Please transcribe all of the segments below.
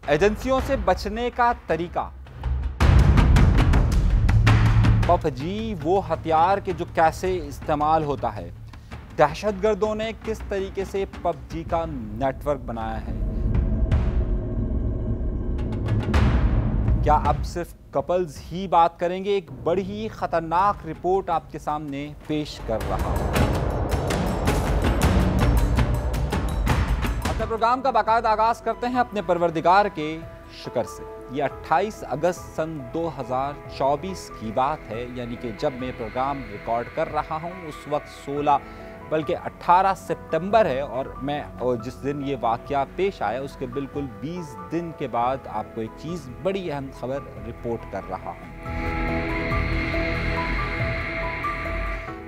एजेंसियों से बचने का तरीका। पबजी वो हथियार के जो कैसे इस्तेमाल होता है, दहशतगर्दों ने किस तरीके से पबजी का नेटवर्क बनाया है। क्या अब सिर्फ कपल्स ही बात करेंगे? एक बड़ी ही खतरनाक रिपोर्ट आपके सामने पेश कर रहा हूं। अपने प्रोग्राम का बाकायदा आगाज करते हैं अपने परवरदिगार के शुक्र से। ये 28 अगस्त सन 2024 की बात है, यानी कि जब मैं प्रोग्राम रिकॉर्ड कर रहा हूं उस वक्त 16 बल्कि 18 सितंबर है और मैं जिस दिन ये वाक़या पेश आया उसके बिल्कुल 20 दिन के बाद आपको एक चीज़, बड़ी अहम खबर रिपोर्ट कर रहा हूं।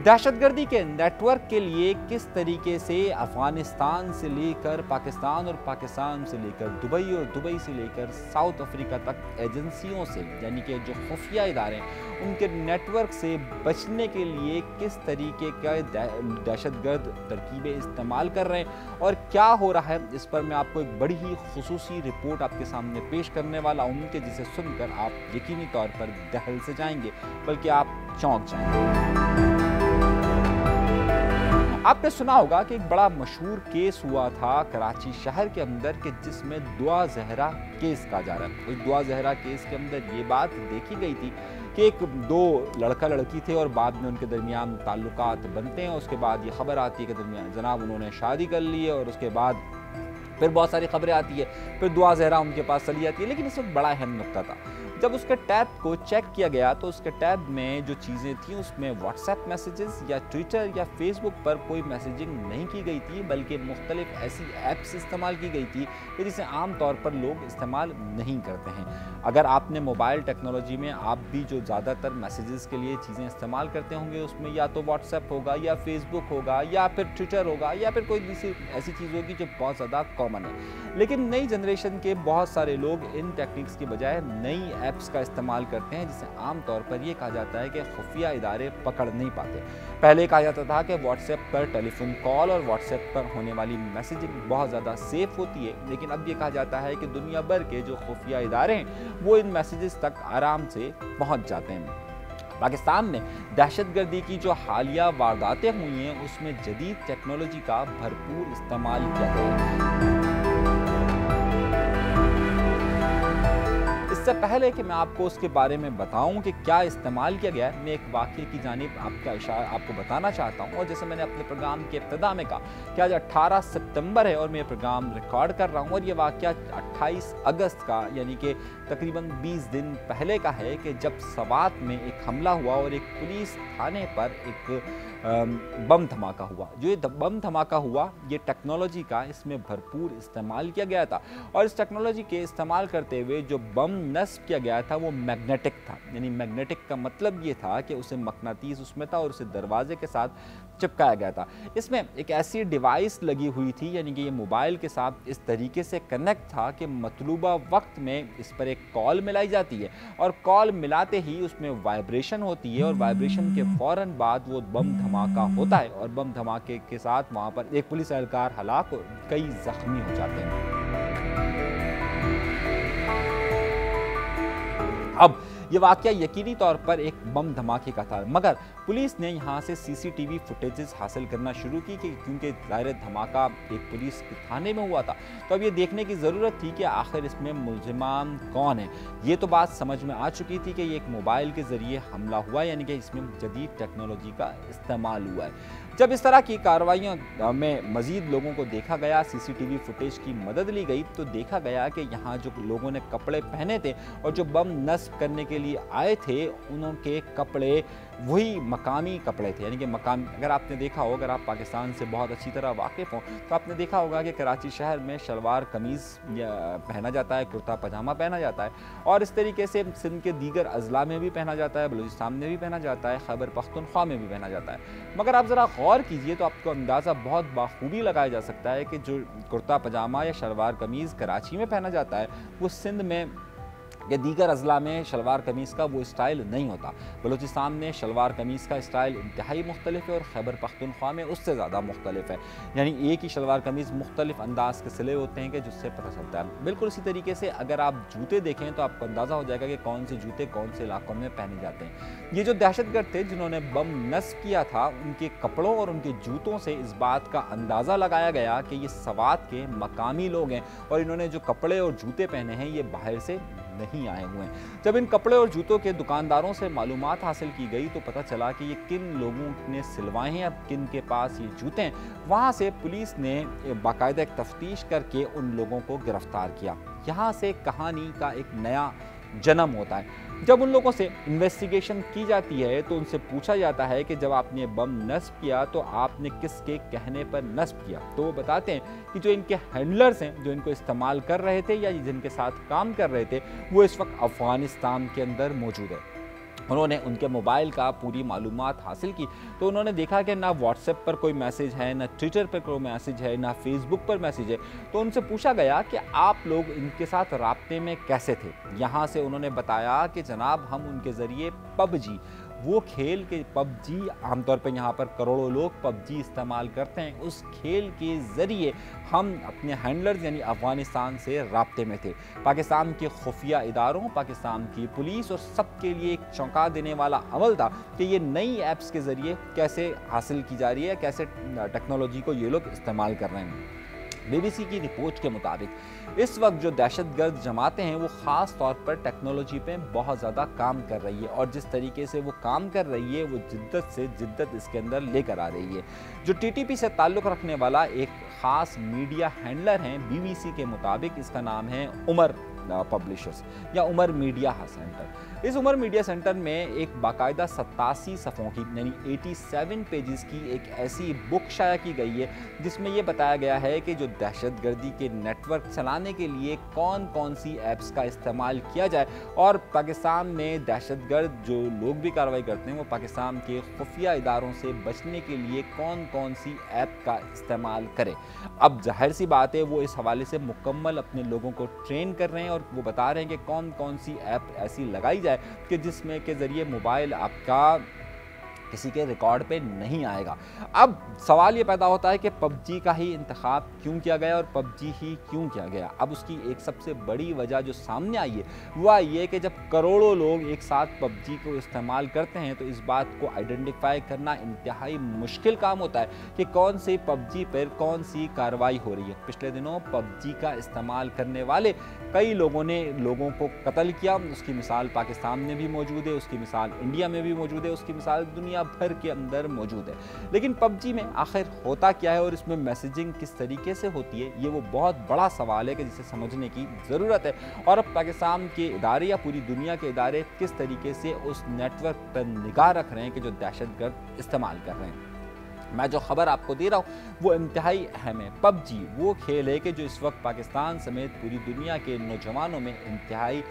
दहशतगर्दी के नेटवर्क के लिए किस तरीके से अफगानिस्तान से लेकर पाकिस्तान और पाकिस्तान से लेकर दुबई और दुबई से लेकर साउथ अफ्रीका तक एजेंसियों से, यानी कि जो खुफिया इदारे उनके नेटवर्क से बचने के लिए किस तरीके का दहशतगर्द तरकीबें इस्तेमाल कर रहे हैं और क्या हो रहा है, इस पर मैं आपको एक बड़ी ही खुसूसी रिपोर्ट आपके सामने पेश करने वाला हूँ कि जिसे सुनकर आप यकीनी तौर पर दहल से जाएंगे, बल्कि आप चौंक जाएंगे। आपने सुना होगा कि एक बड़ा मशहूर केस हुआ था कराची शहर के अंदर के जिसमें दुआ जहरा केस कहा जा रहा है। उस दुआ जहरा केस के अंदर ये बात देखी गई थी कि एक दो लड़का लड़की थे और बाद में उनके दरमियान ताल्लुकात बनते हैं। उसके बाद ये खबर आती है कि दरमियान जनाब उन्होंने शादी कर ली है और उसके बाद फिर बहुत सारी खबरें आती है, फिर दुआ जहरा उनके पास चली जाती है। लेकिन इसमें बड़ा अहम नुक्ता था, जब उसके टैब को चेक किया गया तो उसके टैब में जो चीज़ें थी उसमें व्हाट्सएप मैसेजेस या ट्विटर या फेसबुक पर कोई मैसेजिंग नहीं की गई थी, बल्कि मुख्तलिफ ऐसी ऐप्स इस्तेमाल की गई थी कि जिसे आम तौर पर लोग इस्तेमाल नहीं करते हैं। अगर आपने मोबाइल टेक्नोलॉजी में आप भी जो ज़्यादातर मैसेजेस के लिए चीज़ें इस्तेमाल करते होंगे उसमें या तो व्हाट्सएप होगा या फेसबुक होगा या फिर ट्विटर होगा या फिर कोई दूसरी ऐसी चीज़ होगी जो बहुत ज़्यादा कॉमन है। लेकिन नई जनरेशन के बहुत सारे लोग इन टेक्निक्स की बजाय नई ऐप्स का इस्तेमाल करते हैं जिसे आमतौर पर यह कहा जाता है कि खुफिया इदारे पकड़ नहीं पाते। पहले कहा जाता था कि व्हाट्सएप पर टेलीफोन कॉल और व्हाट्सएप पर होने वाली मैसेजिंग बहुत ज़्यादा सेफ होती है, लेकिन अब ये कहा जाता है कि दुनिया भर के जो खुफिया इदारे हैं वो इन मैसेजेस तक आराम से पहुंच जाते हैं। पाकिस्तान में दहशतगर्दी की जो हालिया वारदातें हुई हैं उसमें जदीद टेक्नोलॉजी का भरपूर इस्तेमाल किया गया है। इससे पहले कि मैं आपको उसके बारे में बताऊं कि क्या इस्तेमाल किया गया है, मैं एक वाक़ये की जानिब आपको बताना चाहता हूं। और जैसे मैंने अपने प्रोग्राम के इब्तिदा में कहा कि आज 18 सितंबर है और मैं प्रोग्राम रिकॉर्ड कर रहा हूं और ये वाक़या 28 अगस्त का, यानी कि तकरीबन 20 दिन पहले का है कि जब सवात में एक हमला हुआ और एक पुलिस थाने पर एक बम धमाका हुआ। जो ये बम धमाका हुआ ये टेक्नोलॉजी का इसमें भरपूर इस्तेमाल किया गया था और इस टेक्नोलॉजी के इस्तेमाल करते हुए जो बम नस्ब किया गया था वो मैग्नेटिक था। यानी मैग्नेटिक का मतलब ये था कि उसे मकनातीस उसमें था और उसे दरवाजे के साथ चिपकाया गया था। इसमें एक ऐसी डिवाइस लगी हुई थी, यानी कि ये मोबाइल के साथ इस तरीके से कनेक्ट था कि मतलूबा वक्त में इस पर एक कॉल मिलाई जाती है और कॉल मिलाते ही उसमें वाइब्रेशन होती है और वाइब्रेशन के फ़ौरन बाद वो बम धमाका होता है और बम धमाके के साथ वहाँ पर एक पुलिस एहलकार हलाक और कई जख्मी हो जाते हैं। अब ये वाक़या यकीनी तौर पर एक बम धमाके का था, मगर पुलिस ने यहाँ से सीसीटीवी फुटेजेस हासिल करना शुरू की क्योंकि ज़ाहिर धमाका एक पुलिस के थाने में हुआ था, तो अब ये देखने की ज़रूरत थी कि आखिर इसमें मुल्ज़िमान कौन है। ये तो बात समझ में आ चुकी थी कि ये एक मोबाइल के ज़रिए हमला हुआ, यानी कि इसमें जदीद टेक्नोलॉजी का इस्तेमाल हुआ है। जब इस तरह की कार्रवाइयों में मज़ीद लोगों को देखा गया, सीसीटीवी फुटेज की मदद ली गई, तो देखा गया कि यहाँ जो लोगों ने कपड़े पहने थे और जो बम नस्ब करने के लिए आए थे उनके कपड़े वही मकामी कपड़े थे। यानी कि मकामी, अगर आपने देखा हो, अगर आप पाकिस्तान से बहुत अच्छी तरह वाकिफ़ हो तो आपने देखा होगा कि कराची शहर में शलवार कमीज़ पहना जाता है, कुर्ता पजामा पहना जाता है और इस तरीके से सिंध के दीगर अजला में भी पहना जाता है, बलूचिस्तान में भी पहना जाता है, खैबर पख्तूनख्वा में भी पहना जाता है। मगर आप ज़रा गौर कीजिए तो आपको अंदाज़ा बहुत बाखूबी लगाया जा सकता है कि जो कुर्ता पजामा या शलवार कमीज़ कराची में पहना जाता है वो सिंध में या दीगर अजला में शलवार कमीज़ का वो स्टाइल नहीं होता। बलूचिस्तान में शलवार कमीज़ का स्टाइल इंतहाई मुख्तलिफ है और खैबर पख्तूनख्वा में उससे ज़्यादा मुख्तलिफ है। यानी एक ही शलवार कमीज़ मुख्तलिफ अंदाज के सिले होते हैं कि जिससे पता चलता है। बिल्कुल इसी तरीके से अगर आप जूते देखें तो आपको अंदाज़ा हो जाएगा कि कौन से जूते कौन से इलाकों में पहने जाते हैं। ये जो दहशतगर्द थे जिन्होंने बम नस्ब किया था, उनके कपड़ों और उनके जूतों से इस बात का अंदाज़ा लगाया गया कि ये सवात के मकामी लोग हैं और इन्होंने जो कपड़े और जूते पहने हैं ये बाहर से नहीं आए हुए हैं। जब इन कपड़े और जूतों के दुकानदारों से मालूमात हासिल की गई तो पता चला कि ये किन लोगों ने सिलवाए हैं, अब किन के पास ये जूते हैं। वहाँ से पुलिस ने बाकायदा एक तफ्तीश करके उन लोगों को गिरफ्तार किया। यहाँ से कहानी का एक नया जन्म होता है। जब उन लोगों से इन्वेस्टिगेशन की जाती है तो उनसे पूछा जाता है कि जब आपने बम नस्ब किया तो आपने किसके कहने पर नस्ब किया। तो वो बताते हैं कि जो इनके हैंडलर्स हैं, जो इनको इस्तेमाल कर रहे थे या जिनके साथ काम कर रहे थे, वो इस वक्त अफगानिस्तान के अंदर मौजूद है। उन्होंने उनके मोबाइल का पूरी मालूमात हासिल की तो उन्होंने देखा कि ना व्हाट्सएप पर कोई मैसेज है, ना ट्विटर पर कोई मैसेज है, ना फेसबुक पर मैसेज है। तो उनसे पूछा गया कि आप लोग इनके साथ राब्ते में कैसे थे। यहाँ से उन्होंने बताया कि जनाब हम उनके ज़रिए पबजी, वो खेल के पबजी आमतौर पर यहाँ पर करोड़ों लोग पबजी इस्तेमाल करते हैं, उस खेल के ज़रिए हम अपने हैंडलर्स यानी अफ़गानिस्तान से राब्ते में थे। पाकिस्तान के खुफिया इदारों, पाकिस्तान की पुलिस और सबके लिए एक चौंका देने वाला अमल था कि ये नई ऐप्स के ज़रिए कैसे हासिल की जा रही है, कैसे टेक्नोलॉजी को ये लोग इस्तेमाल कर रहे हैं। BBC की रिपोर्ट के मुताबिक इस वक्त जो दहशतगर्द जमातें हैं वो ख़ास तौर पर टेक्नोलॉजी पे बहुत ज़्यादा काम कर रही है और जिस तरीके से वो काम कर रही है वो जिद्दत से जिद्दत इसके अंदर लेकर आ रही है। जो TTP से ताल्लुक़ रखने वाला एक ख़ास मीडिया हैंडलर हैं, BBC के मुताबिक इसका नाम है उमर पब्लिशर्स या उमर मीडिया सेंटर। इस उमर मीडिया सेंटर में एक बाकायदा 87 सफ़ों की यानी 87 पेजेस की एक ऐसी बुक शाया की गई है जिसमें ये बताया गया है कि जो दहशतगर्दी के नेटवर्क चलाने के लिए कौन कौन सी ऐप्स का इस्तेमाल किया जाए और पाकिस्तान में दहशतगर्द जो लोग भी कार्रवाई करते हैं वो पाकिस्तान के खुफिया इदारों से बचने के लिए कौन कौन सी ऐप का इस्तेमाल करें। अब जाहिर सी बात है वो इस हवाले से मुकम्मल अपने लोगों को ट्रेन कर रहे हैं और वो बता रहे हैं कि कौन कौन सी ऐप ऐसी लगाई जाए कि जिसमें के ज़रिए मोबाइल आपका किसी के रिकॉर्ड पे नहीं आएगा। अब सवाल ये पैदा होता है कि पबजी का ही इंतखाब क्यों किया गया और पबजी ही क्यों किया गया। अब उसकी एक सबसे बड़ी वजह जो सामने आई है वह ये कि जब करोड़ों लोग एक साथ पबजी को इस्तेमाल करते हैं तो इस बात को आइडेंटिफाई करना इंतहाई मुश्किल काम होता है कि कौन सी पबजी पर कौन सी कार्रवाई हो रही है। पिछले दिनों पबजी का इस्तेमाल करने वाले कई लोगों ने लोगों को कत्ल किया। उसकी मिसाल पाकिस्तान में भी मौजूद है, उसकी मिसाल इंडिया में भी मौजूद है, उसकी मिसाल दुनिया भर के अंदर मौजूद है। लेकिन पबजी में आखिर होता क्या है और इसमें मैसेजिंग किस तरीके से होती है, ये वो बहुत बड़ा सवाल है कि जिसे समझने की ज़रूरत है। और अब पाकिस्तान के इदारे या पूरी दुनिया के इदारे किस तरीके से उस नेटवर्क पर निगाह रख रहे हैं कि जो दहशतगर्द इस्तेमाल कर रहे हैं। मैं जो खबर आपको दे रहा हूँ वो इंतहाई अहम है। पबजी वो खेल है कि जो इस वक्त पाकिस्तान समेत पूरी दुनिया के नौजवानों में इंतहाई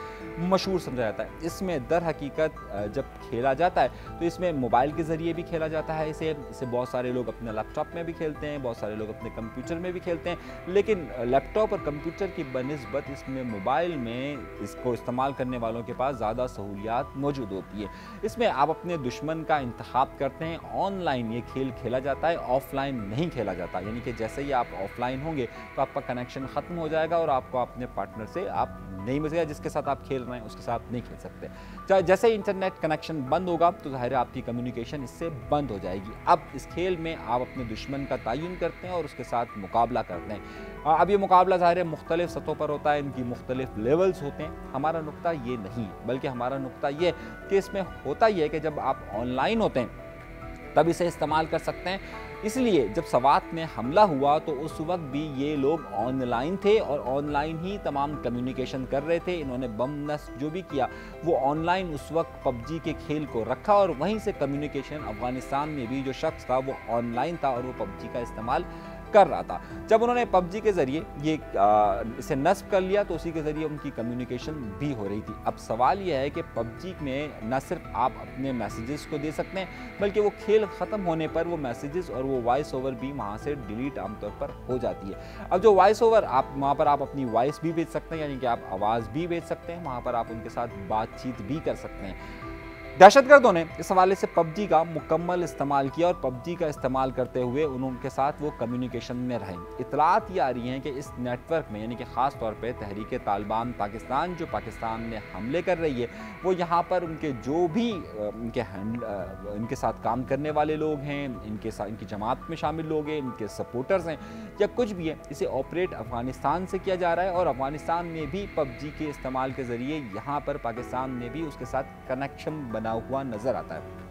मशहूर समझा जाता है। इसमें दर हकीकत जब खेला जाता है तो इसमें मोबाइल के ज़रिए भी खेला जाता है। इसे बहुत सारे लोग अपने लैपटॉप में भी खेलते हैं, बहुत सारे लोग अपने कंप्यूटर में भी खेलते हैं। लेकिन लैपटॉप और कंप्यूटर की बनिस्बत इसमें मोबाइल में इसको इस्तेमाल करने वालों के पास ज़्यादा सहूलियात मौजूद होती है। इसमें आप अपने दुश्मन का इंतखाब करते हैं। ऑनलाइन ये खेल खेला जाता है, ऑफलाइन नहीं खेला जाता। यानी कि जैसे ही आप ऑफलाइन होंगे तो आपका कनेक्शन ख़त्म हो जाएगा और आपको अपने पार्टनर से आप नहीं मिलेगा, जिसके साथ आप खेल रहे हैं उसके साथ नहीं खेल सकते। जैसे ही इंटरनेट कनेक्शन बंद होगा तो ज़ाहिर है आपकी कम्युनिकेशन इससे बंद हो जाएगी। अब इस खेल में आप अपने दुश्मन का तयन करते हैं और उसके साथ मुकाबला करते हैं। अब ये मुकाबला ज़ाहिर है मुख्तलिफ सतहों पर होता है, इनकी मुख्तलिफ लेवल्स होते हैं। हमारा नुक्ता ये नहीं, बल्कि हमारा नुक्ता ये कि इसमें होता ही है कि जब आप ऑनलाइन होते हैं तब इसे इस्तेमाल कर सकते हैं। इसलिए जब सवात में हमला हुआ तो उस वक्त भी ये लोग ऑनलाइन थे और ऑनलाइन ही तमाम कम्युनिकेशन कर रहे थे। इन्होंने बम नस्ब जो भी किया वो ऑनलाइन उस वक्त पबजी के खेल को रखा और वहीं से कम्युनिकेशन अफ़गानिस्तान में भी जो शख्स था वो ऑनलाइन था और वो पबजी का इस्तेमाल कर रहा था। जब उन्होंने PUBG के ज़रिए ये इसे नस्ब कर लिया तो उसी के ज़रिए उनकी कम्युनिकेशन भी हो रही थी। अब सवाल यह है कि PUBG में न सिर्फ आप अपने मैसेजेस को दे सकते हैं, बल्कि वो खेल ख़त्म होने पर वो मैसेजेस और वो वॉइस ओवर भी वहाँ से डिलीट आमतौर पर हो जाती है। अब जो वॉइस ओवर आप वहाँ पर आप अपनी वॉइस भी भेज सकते हैं, यानी कि आप आवाज़ भी भेज सकते हैं, वहाँ पर आप उनके साथ बातचीत भी कर सकते हैं। दहशतगर्दों ने इस हवाले से PUBG का मुकम्मल इस्तेमाल किया और PUBG का इस्तेमाल करते हुए उनके साथ वो कम्युनिकेशन में रहे। इतलात ये आ रही हैं कि इस नेटवर्क में, यानी कि ख़ास तौर पे तहरीक तालिबान पाकिस्तान जो पाकिस्तान में हमले कर रही है, वो यहाँ पर उनके जो भी इनके साथ काम करने वाले लोग हैं, इनकी जमात में शामिल लोग हैं, इनके सपोर्टर्स हैं या कुछ भी है, इसे ऑपरेट अफ़गानिस्तान से किया जा रहा है और अफ़गानिस्तान में भी PUBG के इस्तेमाल के ज़रिए यहाँ पर पाकिस्तान में भी उसके साथ कनेक्शन बना हुआ नजर आता है।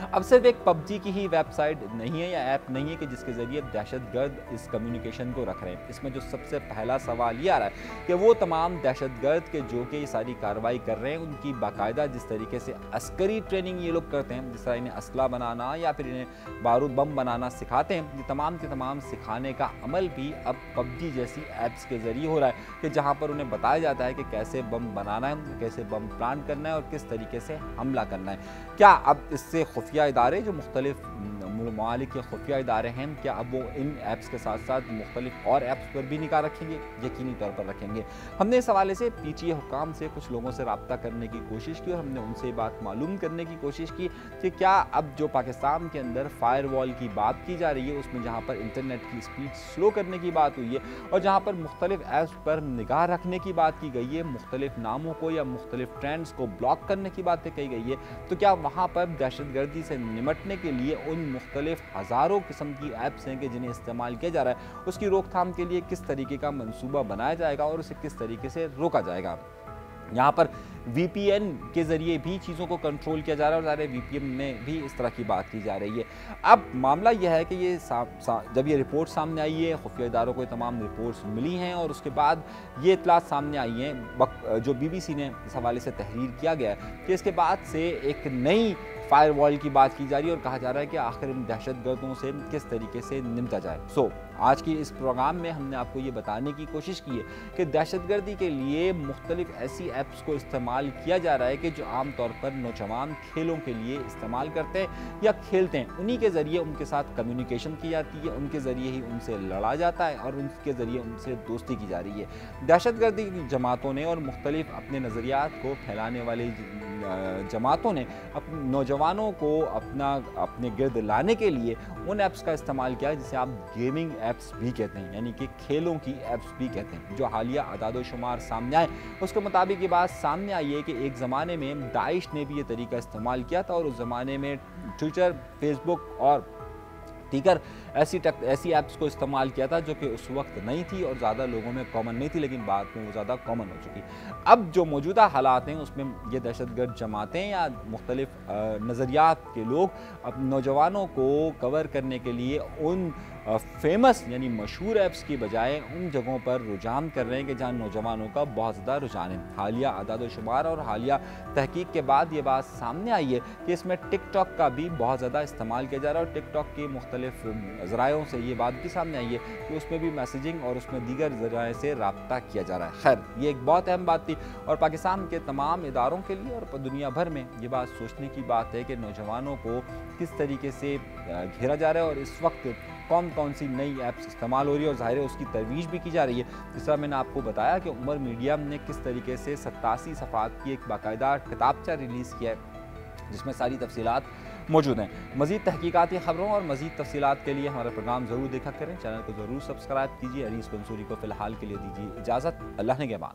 अब सिर्फ एक PUBG की ही वेबसाइट नहीं है या ऐप नहीं है कि जिसके ज़रिए दहशतगर्द इस कम्युनिकेशन को रख रहे हैं। इसमें जो सबसे पहला सवाल ये आ रहा है कि वो तमाम दहशतगर्द के जो कि ये सारी कार्रवाई कर रहे हैं, उनकी बाकायदा जिस तरीके से अस्करी ट्रेनिंग ये लोग करते हैं, जिस तरह इन्हें असला बनाना या फिर इन्हें बारूद बम बनाना सिखाते हैं, ये तमाम के तमाम सिखाने का अमल भी अब PUBG जैसी ऐप्स के ज़रिए हो रहा है कि जहाँ पर उन्हें बताया जाता है कि कैसे बम बनाना है, कैसे बम प्लांट करना है और किस तरीके से हमला करना है। क्या अब इससे खुफिया इदारे जो मुख्तलिफ ममालिक के खुफिया इदारे हैं, क्या अब वो इन ऐप्स के साथ साथ मुख्तलिफ और ऐप्स पर भी निगाह रखेंगे? यकीनी तौर पर रखेंगे। हमने इस हवाले से PTA हुकाम से कुछ लोगों से रब्ता करने की कोशिश की और हमने उनसे बात मालूम करने की कोशिश की कि क्या अब जो पाकिस्तान के अंदर फायरवॉल की बात की जा रही है, उसमें जहाँ पर इंटरनेट की स्पीड स्लो करने की बात हुई है और जहाँ पर मुख्तलिफ ऐप्स पर निगाह रखने की बात की गई है, मुख्तलिफ नामों को या मुख्तलिफ ट्रेंड्स को ब्लॉक करने की बातें कही गई है, तो क्या वहाँ पर दहशतगर्दी से निमटने के लिए उन मुख्तलिफ हज़ारों किस्म की ऐप्स हैं कि जिन्हें इस्तेमाल किया जा रहा है, उसकी रोकथाम के लिए किस तरीके का मंसूबा बनाया जाएगा और उसे किस तरीके से रोका जाएगा? यहाँ पर VPN के ज़रिए भी चीज़ों को कंट्रोल किया जा रहा है और ज़ाहिर है VPN में भी इस तरह की बात की जा रही है। अब मामला यह है कि ये जब ये रिपोर्ट सामने आई है, खुफिया इदारों को तमाम रिपोर्ट्स मिली हैं और उसके बाद ये इतलात सामने आई हैं, जो BBC ने इस हवाले से तहरीर किया गया है कि इसके बाद से एक नई फायरवॉल की बात की जा रही है और कहा जा रहा है कि आखिर इन दहशतगर्दों से किस तरीके से निपटा जाए। आज की इस प्रोग्राम में हमने आपको ये बताने की कोशिश की है कि दहशतगर्दी के लिए मुख्तलिफ ऐसी ऐप्स को इस्तेमाल किया जा रहा है कि जो आमतौर पर नौजवान खेलों के लिए इस्तेमाल करते हैं या खेलते हैं, उन्हीं के ज़रिए उनके साथ कम्युनिकेशन की जाती है, उनके ज़रिए ही उनसे लड़ा जाता है और उनके ज़रिए उनसे दोस्ती की जा रही है। दहशतगर्दी की जमातों ने और मुख्तलिफ अपने नज़रियात को फैलाने वाली जमातों ने नौजवानों को अपने गिर्द लाने के लिए उन ऐप्स का इस्तेमाल किया जिसे आप गेमिंग ऐप्स भी कहते हैं, यानी कि खेलों की ऐप्स भी कहते हैं। जो हालिया अदाद-ओ-शुमार सामने आए उसके मुताबिक ये बात सामने आई है कि एक ज़माने में दाइश ने भी ये तरीका इस्तेमाल किया था और उस ज़माने में ट्विटर, फेसबुक और दीगर ऐसी ऐप्स को इस्तेमाल किया था जो कि उस वक्त नहीं थी और ज़्यादा लोगों में कॉमन नहीं थी, लेकिन बाद में वो ज़्यादा कॉमन हो चुकी। अब जो मौजूदा हालात हैं उसमें ये दहशतगर्द जमातें या मुख्तलिफ नज़रियात के लोग अब नौजवानों को कवर करने के लिए उन फेमस यानी मशहूर ऐप्स की बजाय उन जगहों पर रुझान कर रहे हैं कि जहाँ नौजवानों का बहुत ज़्यादा रुझान है। हालिया अदाद-ओ-शुमार और हालिया तहकीक के बाद ये बात सामने आई है कि इसमें टिकटॉक का भी बहुत ज़्यादा इस्तेमाल किया जा रहा है और टिकटॉक के मुख्तलिफ ज़रायों से ये बात भी सामने आई है कि उसमें भी मैसेजिंग और उसमें दीगर ज़राए से रब्ता किया जा रहा है। खैर, ये एक बहुत अहम बात थी और पाकिस्तान के तमाम इदारों के लिए और दुनिया भर में ये बात सोचने की बात है कि नौजवानों को किस तरीके से घेरा जा रहा है और इस वक्त कौन कौन सी नई ऐप्स इस्तेमाल हो रही है और ज़ाहिर है उसकी तरवीज भी की जा रही है। जिस तरह मैंने आपको बताया कि उमर मीडिया ने किस तरीके से 87 सफ़ात की एक बाकायदा किताबचा रिलीज़ किया है जिसमें सारी तफसीलात मौजूद हैं। मज़ीद तहकीकाती ख़बरों और मज़ीद तफसीलात के लिए हमारा प्रोग्राम ज़रूर देखा करें। चैनल को ज़रूर सब्सक्राइब कीजिए। अरीस मंसूरी को फ़िलहाल के लिए दीजिए इजाज़त। अल्लाह ने के बाद।